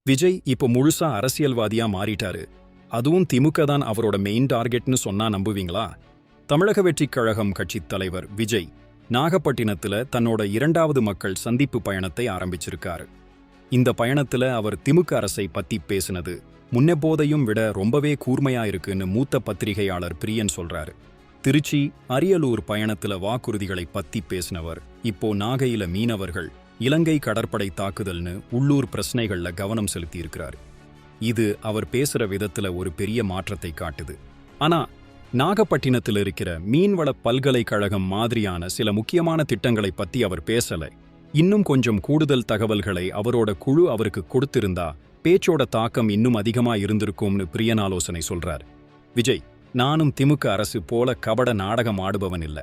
விஜய் இப்போ முழுசா அரசியல்வாதியா மாறிட்டாரு. அதுவும் திமுக தான் அவரோட மெயின் டார்கெட்னு சொன்னா நம்புவீங்களா? தமிழக வெற்றிக் கழகம் கட்சித் தலைவர் விஜய் நாகப்பட்டினத்துல தன்னோட 2வது மக்கள் சந்திப்பு பயணத்தை ஆரம்பிச்சிருக்காரு. இந்த பயணத்துல அவர் திமுக அரசை பத்தி பேசினது முன்னெப்போதையும் விட ரொம்பவே கூர்மையா இருக்குன்னு மூத்த பத்திரிகையாளர் பிரியன் சொல்றாரு. திருச்சி, அரியலூர் பயணத்துல வாக்குறுதிகளை பத்தி பேசினவர் இப்போ நாகையில மீனவர்கள், இலங்கை கடற்படை தாக்குதல்னு உள்ளூர் பிரச்சனைகள்ல கவனம் செலுத்தியிருக்கிறார். இது அவர் பேசுற விதத்துல ஒரு பெரிய மாற்றத்தை காட்டுது. ஆனா நாகப்பட்டினத்தில் இருக்கிற மீன்வள பல்கலைக்கழகம் மாதிரியான சில முக்கியமான திட்டங்களை பத்தி அவர் பேசல. இன்னும் கொஞ்சம் கூடுதல் தகவல்களை அவரோட குழு அவருக்கு கொடுத்திருந்தா பேச்சோட தாக்கம் இன்னும் அதிகமா இருந்திருக்கும்னு பிரியன் ஆலோசனை சொல்றார். விஜய், நானும் திமுக அரசு போல கபட நாடகம் ஆடுபவன் இல்ல,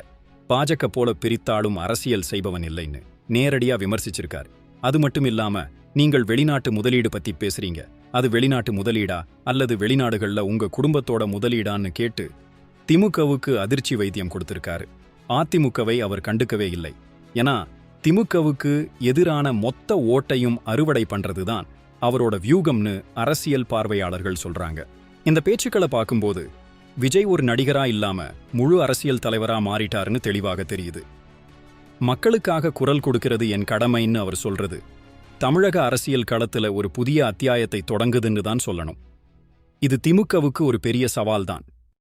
பாஜக போல பிரித்தாளும் அரசியல் செய்பவன் இல்லைன்னு நேரடியா விமர்சிச்சிருக்கார். அது மட்டும் இல்லாம, நீங்கள் வெளிநாட்டு முதலீடு பத்தி பேசுறீங்க, அது வெளிநாட்டு முதலீடா அல்லது வெளிநாடுகள்ல உங்க குடும்பத்தோட முதலீடான்னு கேட்டு திமுகவுக்கு அதிர்ச்சி வைத்தியம் கொடுத்திருக்காரு. அதிமுகவை அவர் கண்டுக்கவே இல்லை. ஏன்னா திமுகவுக்கு எதிரான மொத்த ஓட்டையும் அறுவடை பண்றதுதான் அவரோட வியூகம்னு அரசியல் பார்வையாளர்கள் சொல்றாங்க. இந்த பேச்சுக்களை பார்க்கும்போது விஜய் ஒரு நடிகரா இல்லாம முழு அரசியல் தலைவரா மாறிட்டாருன்னு தெளிவாக தெரியுது. மக்களுக்காக குரல் கொடுக்கிறது என் கடமைன்னு அவர் சொல்றது தமிழக அரசியல் களத்துல ஒரு புதிய அத்தியாயத்தை தொடங்குதுன்னு தான் சொல்லணும். இது திமுகவுக்கு ஒரு பெரிய சவால்தான்.